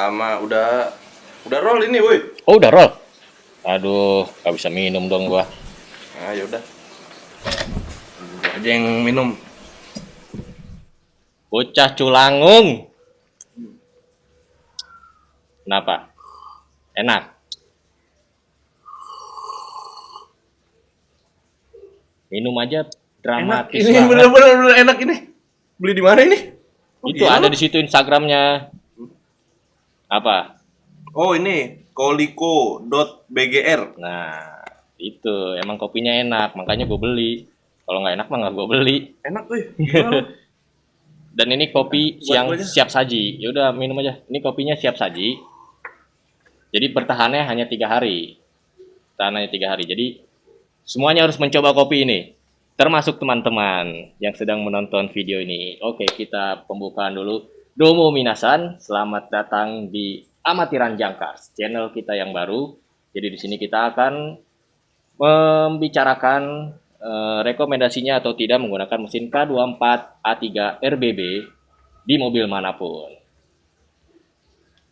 Sama udah roll ini, woi. Oh udah roll. Aduh, gak bisa minum dong gua. Nah, yaudah. Aja yang minum. Bocah culangung. Kenapa? Enak. Minum aja Enak. dramatis Ini banget. bener-bener enak ini. Beli di mana ini? Oh, Itu gila ada lu. di situ Instagramnya. Apa? Oh, ini koliko.bgr. Nah, itu emang kopinya enak, makanya gue beli. Kalau nggak enak mah nggak gue beli. Enak, woi. Gila lu. Dan ini kopi Buat yang gua aja. siap saji. Ya udah minum aja. Ini kopinya siap saji. Jadi bertahannya hanya 3 hari. Tahanannya 3 hari. Jadi semuanya harus mencoba kopi ini. Termasuk teman-teman yang sedang menonton video ini. Oke, kita pembukaan dulu. Domo minasan, selamat datang di Amatiran Jangkars, channel kita yang baru. Jadi di sini kita akan membicarakan rekomendasinya atau tidak menggunakan mesin K24 A3 RBB di mobil manapun.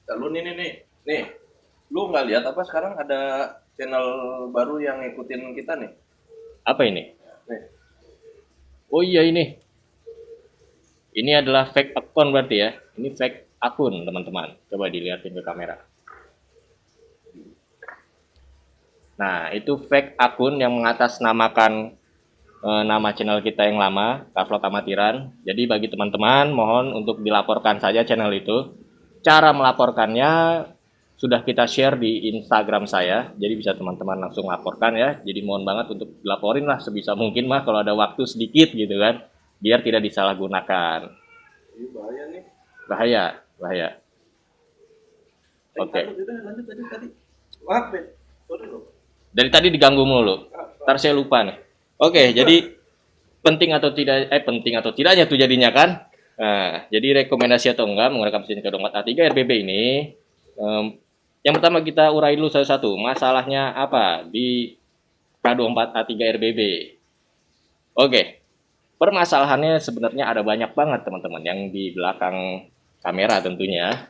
Lalu nih. Lu nggak lihat apa sekarang ada channel baru yang ngikutin kita nih? Apa ini? Nih. Oh iya ini. Ini adalah fake account berarti ya. Ini fake akun teman-teman. Coba dilihatin ke kamera. Nah, itu fake akun yang mengatasnamakan nama channel kita yang lama, Kavlog Amatiran. Jadi bagi teman-teman mohon untuk dilaporkan saja channel itu. Cara melaporkannya sudah kita share di Instagram saya. Jadi bisa teman-teman langsung laporkan ya. Jadi mohon banget untuk dilaporin lah sebisa mungkin mah kalau ada waktu sedikit gitu kan. Biar tidak disalahgunakan. Ini bahaya nih. Bahaya. Oke. Lanjut tadi. Maaf, Ben. Sorry loh. Dari tadi diganggu mulu. Ntar saya lupa nih. Oke, jadi penting atau tidaknya tuh jadinya kan. Nah, jadi rekomendasi atau enggak menggunakan mesin K24 A3 RBB ini. Yang pertama kita urai dulu satu-satu. Masalahnya apa di K24 A3 RBB? Oke. Permasalahannya sebenarnya ada banyak banget teman-teman yang di belakang kamera tentunya.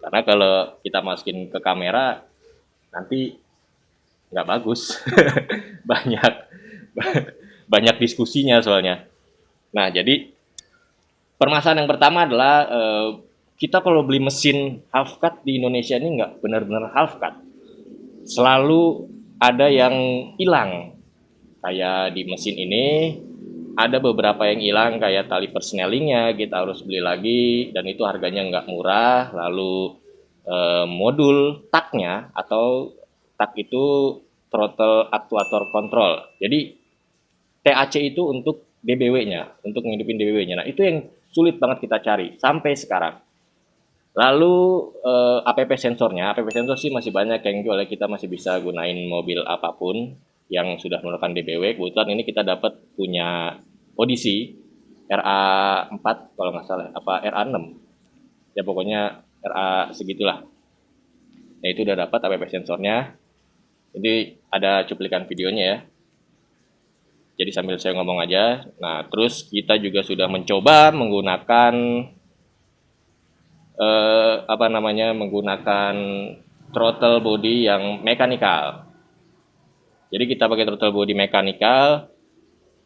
Karena kalau kita masukin ke kamera nanti nggak bagus. banyak diskusinya soalnya. Nah, jadi permasalahan yang pertama adalah kita kalau beli mesin half cut di Indonesia ini nggak benar-benar half cut. Selalu ada yang hilang. Kayak di mesin ini ada beberapa yang hilang kayak tali persnelingnya kita harus beli lagi dan itu harganya nggak murah. Lalu modul taknya atau tak itu throttle actuator control. Jadi TAC itu untuk DBW-nya, untuk ngidupin DBW-nya. Nah, itu yang sulit banget kita cari sampai sekarang. Lalu APP sensornya, APP sensor sih masih banyak yang jual, kita masih bisa gunain mobil apapun yang sudah menggunakan DBW. Kebetulan ini kita dapat punya Odyssey RA4 kalau nggak salah, apa RA6. Ya pokoknya RA segitulah. Nah, itu udah dapat APP sensornya. Jadi ada cuplikan videonya ya. Jadi sambil saya ngomong aja. Nah, terus kita juga sudah mencoba menggunakan menggunakan throttle body yang mekanikal. Jadi kita pakai throttle body mekanikal,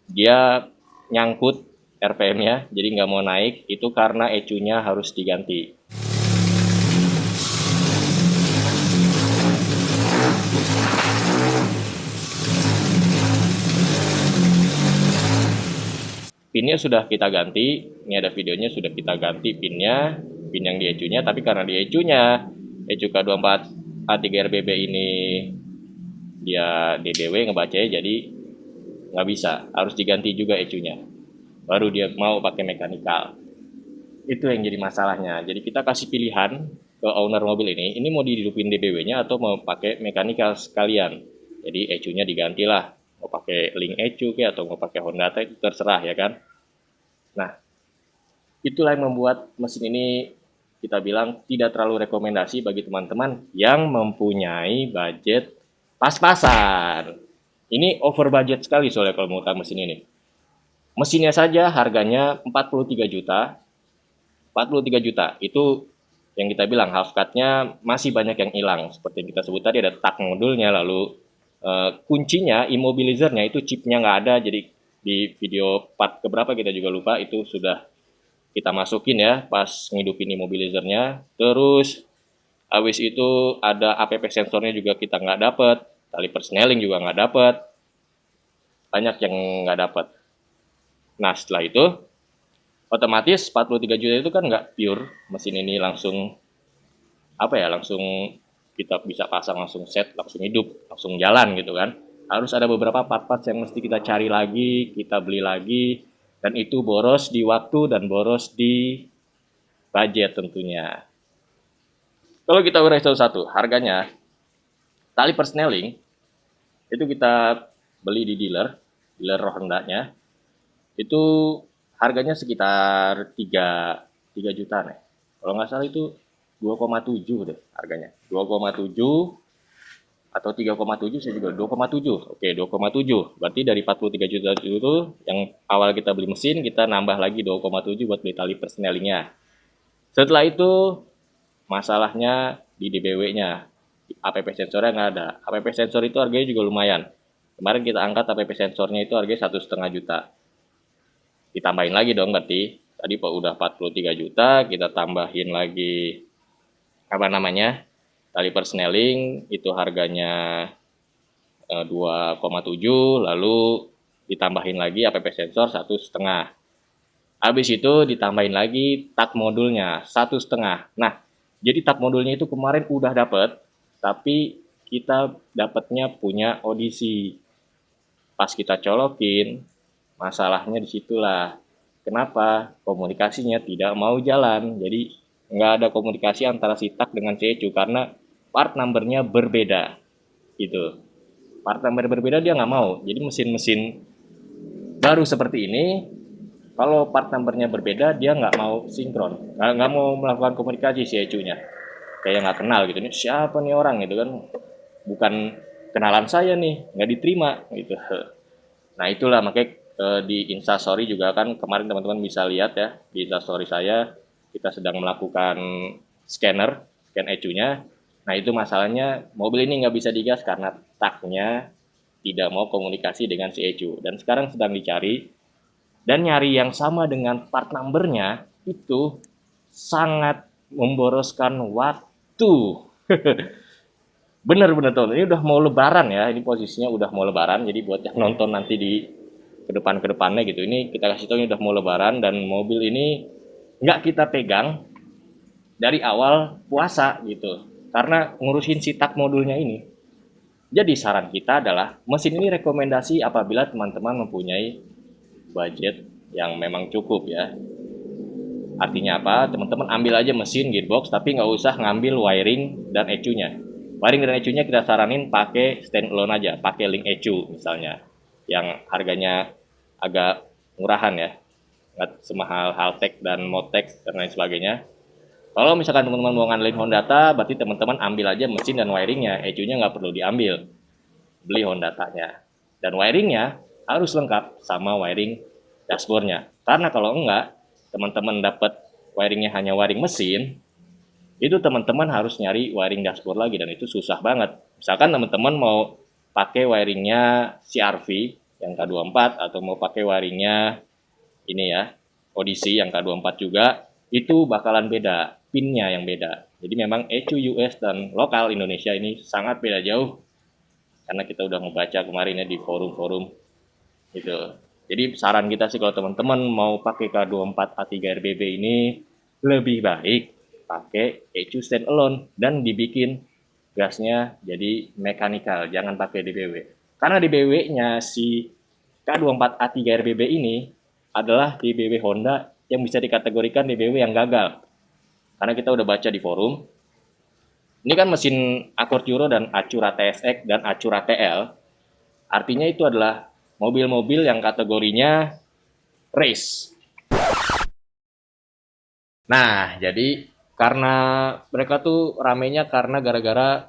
dia nyangkut RPM-nya, jadi nggak mau naik. Itu karena ECU-nya harus diganti. Pinnya sudah kita ganti, ini ada videonya, sudah kita ganti pinnya, pin yang di ECU-nya, tapi karena di ECU-nya, ECU K24 A3 RBB ini dia DBW ngebacanya, jadi nggak bisa, harus diganti juga ECU-nya. Baru dia mau pakai mekanikal. Itu yang jadi masalahnya. Jadi kita kasih pilihan ke owner mobil ini mau dihidupin DBW-nya atau mau pakai mekanikal sekalian. Jadi ECU-nya digantilah. Mau pakai Link ECU atau mau pakai Honda itu terserah ya kan. Nah, itulah yang membuat mesin ini kita bilang tidak terlalu rekomendasi bagi teman-teman yang mempunyai budget pas-pasan. Ini over budget sekali soalnya kalau menggunakan mesin ini. Mesinnya saja harganya 43 juta. 43 juta itu yang kita bilang half cut-nya masih banyak yang hilang. Seperti yang kita sebut tadi ada tak modulnya, lalu kuncinya, immobilizer-nya itu chipnya nggak ada. Jadi di video part keberapa kita juga lupa itu sudah kita masukin ya pas ngidupin immobilizer-nya. Terus habis itu ada app sensornya juga kita nggak dapet, tali persneling juga nggak dapet, banyak yang nggak dapet. Nah setelah itu otomatis 43 juta itu kan nggak pure mesin ini langsung apa ya, langsung kita bisa pasang langsung set langsung hidup langsung jalan gitu kan. Harus ada beberapa part-part yang mesti kita cari lagi, kita beli lagi, dan itu boros di waktu dan boros di budget tentunya. Kalau kita urai satu-satu harganya, tali persneling itu kita beli di dealer Honda-nya itu harganya sekitar 3 juta nih. Kalau nggak salah itu 2,7 deh harganya. 2,7 atau 3,7 saya juga 2,7. Oke, 2,7. Berarti dari 43 juta itu yang awal kita beli mesin, kita nambah lagi 2,7 buat beli tali persnelingnya. Setelah itu masalahnya di DBW-nya. APP sensornya nggak ada. APP sensor itu harganya juga lumayan. Kemarin kita angkat APP sensornya itu harganya 1,5 juta. Ditambahin lagi dong berarti. Tadi udah 43 juta, kita tambahin lagi apa namanya? Tali persneling itu harganya 2,7, lalu ditambahin lagi APP sensor 1,5. Habis itu ditambahin lagi tak modulnya 1,5. Nah, jadi tak modulnya itu kemarin udah dapet, tapi kita dapatnya punya audisi. Pas kita colokin, masalahnya disitulah. Kenapa? Komunikasinya tidak mau jalan. Jadi nggak ada komunikasi antara si tak dengan si ECU karena part numbernya berbeda. Gitu. Part number berbeda dia nggak mau. Jadi mesin-mesin baru seperti ini, kalau part numbernya berbeda dia nggak mau sinkron, nggak mau melakukan komunikasi si ECU-nya. Kayak nggak kenal gitu. Ini siapa nih orang gitu kan? Bukan kenalan saya nih, nggak diterima gitu. Nah itulah makanya di Instastory juga kan kemarin teman-teman bisa lihat ya di Instastory saya kita sedang melakukan scan ECU-nya. Nah itu masalahnya mobil ini nggak bisa digas karena taknya tidak mau komunikasi dengan si ECU dan sekarang sedang dicari dan nyari yang sama dengan part numbernya itu sangat memboroskan waktu. Bener-bener tuh, ini udah mau lebaran ya, ini posisinya udah mau lebaran, jadi buat yang nonton nanti di kedepannya gitu, ini kita kasih tahu ini udah mau lebaran dan mobil ini nggak kita pegang dari awal puasa gitu, karena ngurusin si tak modulnya ini. Jadi saran kita adalah mesin ini rekomendasi apabila teman-teman mempunyai budget yang memang cukup ya. Artinya apa? Teman-teman ambil aja mesin gearbox tapi nggak usah ngambil wiring dan ECU-nya. Wiring dan ECU-nya kita saranin pakai standalone aja, pakai link ECU misalnya, yang harganya agak murahan ya, nggak semahal Haltech dan Motec dan lain sebagainya. Kalau misalkan teman-teman mau ngandelin Hondata, berarti teman-teman ambil aja mesin dan wiringnya, ECU-nya nggak perlu diambil, beli Hondatanya. Dan wiringnya harus lengkap sama wiring dashboardnya. Karena kalau enggak, teman-teman dapat wiringnya hanya wiring mesin, itu teman-teman harus nyari wiring dashboard lagi dan itu susah banget. Misalkan teman-teman mau pakai wiringnya CRV yang K24 atau mau pakai wiringnya ini ya, Odyssey yang K24 juga, itu bakalan beda, pinnya yang beda. Jadi memang ECU US dan lokal Indonesia ini sangat beda jauh karena kita udah membaca kemarin ya di forum-forum gitu. Jadi saran kita sih kalau teman-teman mau pakai K24 A3 RBB ini lebih baik pakai ECU standalone dan dibikin gasnya jadi mekanikal, jangan pakai DBW. Karena DBW-nya si K24 A3 RBB ini adalah DBW Honda yang bisa dikategorikan DBW yang gagal. Karena kita udah baca di forum, ini kan mesin Accord Euro dan Acura TSX dan Acura TL, artinya itu adalah mobil-mobil yang kategorinya race. Nah, jadi karena mereka tuh ramenya karena gara-gara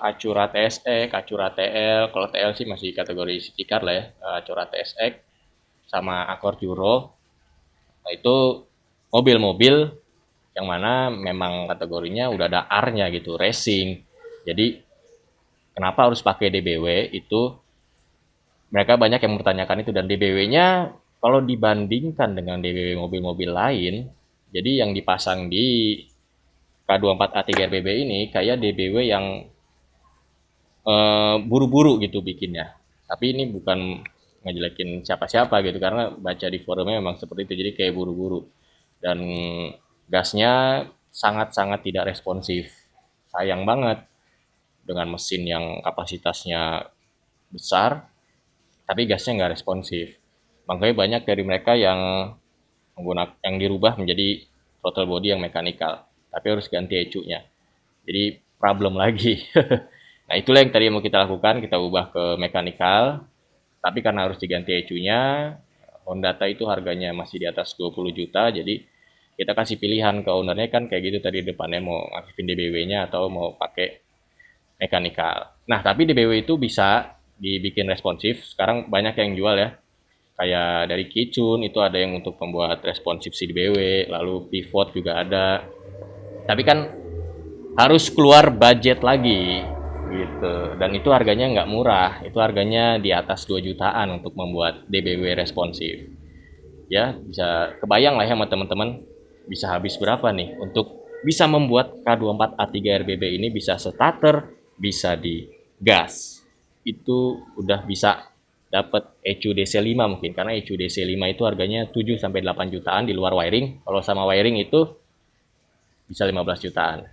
Acura TSX, Acura TL, kalau TL sih masih kategori city car lah ya, Acura TSX sama Accord Euro. Nah, itu mobil-mobil yang mana memang kategorinya udah ada R-nya gitu, racing. Jadi kenapa harus pakai DBW itu mereka banyak yang mempertanyakan itu, dan DBW-nya kalau dibandingkan dengan DBW mobil-mobil lain, jadi yang dipasang di K24A3 RBB ini kayak DBW yang buru-buru gitu bikinnya. Tapi ini bukan ngejelekin siapa-siapa gitu, karena baca di forumnya memang seperti itu, jadi kayak buru-buru. Dan gasnya sangat-sangat tidak responsif. Sayang banget dengan mesin yang kapasitasnya besar, tapi gasnya nggak responsif. Makanya banyak dari mereka yang yang dirubah menjadi throttle body yang mekanikal, tapi harus ganti ECU-nya. Jadi problem lagi. Nah, itulah yang tadi mau kita lakukan, kita ubah ke mekanikal, tapi karena harus diganti ECU-nya, Hondata itu harganya masih di atas 20 juta, jadi kita kasih pilihan ke ownernya kan kayak gitu tadi depannya, mau aktifin DBW-nya atau mau pakai mekanikal. Nah, tapi DBW itu bisa dibikin responsif. Sekarang banyak yang jual ya. Kayak dari Kicun itu ada yang untuk membuat responsif si DBW, lalu pivot juga ada. Tapi kan harus keluar budget lagi gitu. Dan itu harganya nggak murah. Itu harganya di atas 2 jutaan untuk membuat DBW responsif. Ya, bisa kebayang lah ya sama teman-teman bisa habis berapa nih untuk bisa membuat K24A3 RBB ini bisa starter, bisa digas. Itu udah bisa dapat ECU DC5 mungkin, karena ECU DC5 itu harganya 7 sampai 8 jutaan di luar wiring. Kalau sama wiring itu bisa 15 jutaan.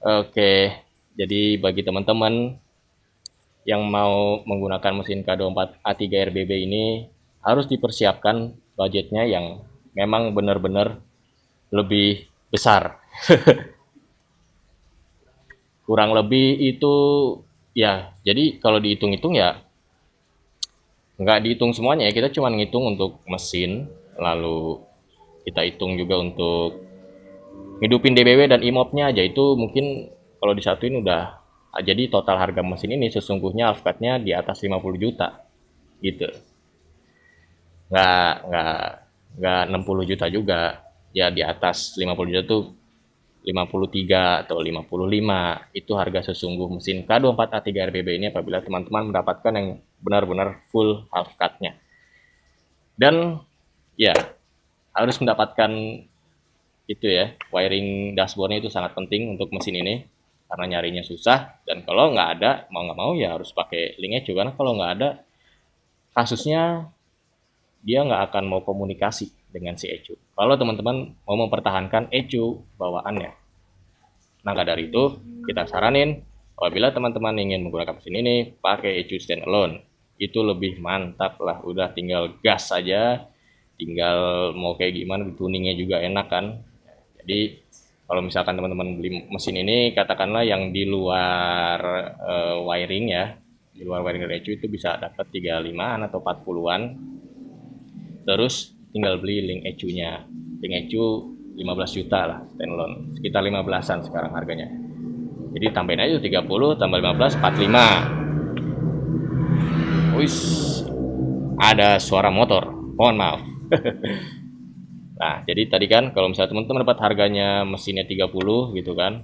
Oke, jadi bagi teman-teman yang mau menggunakan mesin K24A3 RBB ini harus dipersiapkan budgetnya yang memang benar-benar lebih besar. Kurang lebih itu ya, jadi kalau dihitung-hitung ya nggak dihitung semuanya ya, kita cuma ngitung untuk mesin, lalu kita hitung juga untuk hidupin DBW dan IMOP-nya aja, itu mungkin kalau disatuin udah, jadi total harga mesin ini sesungguhnya Alphard-nya di atas 50 juta gitu. Nggak 60 juta juga, ya di atas 50 juta tuh 53 atau 55, itu harga sesungguh mesin K24A3 RBB ini apabila teman-teman mendapatkan yang benar-benar full half cut-nya. Dan ya harus mendapatkan itu ya, wiring dashboardnya itu sangat penting untuk mesin ini karena nyarinya susah, dan kalau nggak ada mau nggak mau ya harus pakai link ECU, karena kalau nggak ada kasusnya dia nggak akan mau komunikasi dengan si ECU. Kalau teman-teman mau mempertahankan ECU bawaannya. Maka dari itu, kita saranin apabila teman-teman ingin menggunakan mesin ini, pakai ECU standalone. Itu lebih mantap lah, udah tinggal gas saja, tinggal mau kayak gimana, tuningnya juga enak kan. Jadi, kalau misalkan teman-teman beli mesin ini, katakanlah yang di luar wiring ya, di luar wiring dari ECU itu bisa dapat 35-an atau 40-an. Terus tinggal beli link ECU-nya. Link ECU 15 juta lah standalone. Sekitar 15-an sekarang harganya. Jadi tambahin aja 30 tambah 15 45. Wis. Ada suara motor. Mohon maaf. Nah, jadi tadi kan kalau misalnya teman-teman dapat harganya mesinnya 30 gitu kan.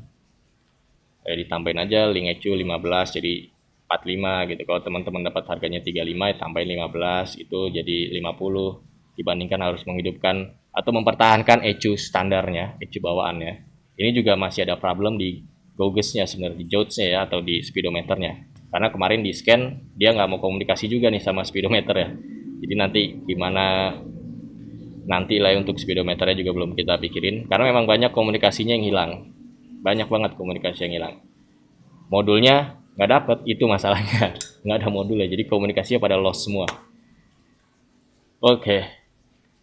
Ditambahin aja link ECU 15 jadi 45 gitu. Kalau teman-teman dapat harganya 35 ya tambahin 15 itu jadi 50. Dibandingkan harus menghidupkan atau mempertahankan ECU standarnya, ECU bawaannya. Ini juga masih ada problem di gaugesnya sebenarnya, di gauge-nya ya, atau di speedometernya. Karena kemarin di scan, dia nggak mau komunikasi juga nih sama speedometer ya. Jadi nanti gimana nanti lah untuk speedometernya juga belum kita pikirin. Karena memang banyak komunikasinya yang hilang. Banyak banget komunikasi yang hilang. Modulnya nggak dapet, itu masalahnya. Nggak ada modulnya, jadi komunikasinya pada lost semua. Oke.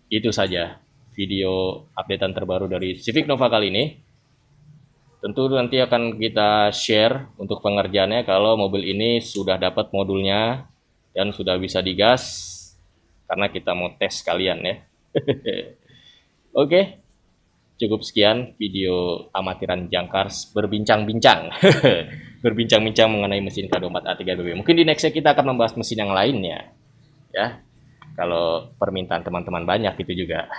Itu saja video updatean terbaru dari Civic Nova kali ini. Tentu nanti akan kita share untuk pengerjaannya kalau mobil ini sudah dapat modulnya dan sudah bisa digas, karena kita mau tes sekalian ya. Oke, cukup sekian video amatiran Jangkars berbincang-bincang. Berbincang-bincang mengenai mesin K24A3 BB. Mungkin di nextnya kita akan membahas mesin yang lainnya. Ya. Kalau permintaan teman-teman banyak itu juga.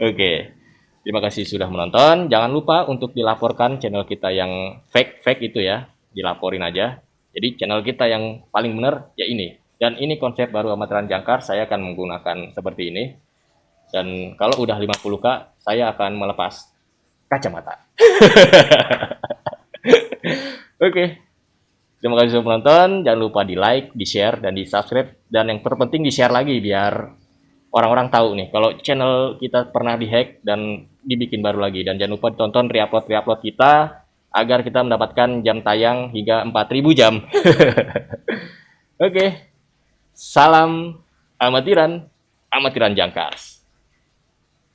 Oke. Terima kasih sudah menonton. Jangan lupa untuk dilaporkan channel kita yang fake itu ya. Dilaporin aja. Jadi channel kita yang paling benar ya ini. Dan ini konsep baru Amatiran Jangkar. Saya akan menggunakan seperti ini. Dan kalau udah 50K, saya akan melepas kacamata. Oke. Terima kasih sudah menonton. Jangan lupa di like, di share, dan di subscribe. Dan yang terpenting di share lagi biar orang-orang tahu nih kalau channel kita pernah dihack dan dibikin baru lagi. Dan jangan lupa ditonton reupload kita agar kita mendapatkan jam tayang hingga 4.000 jam. Oke. Salam amatiran, amatiran Jangkar.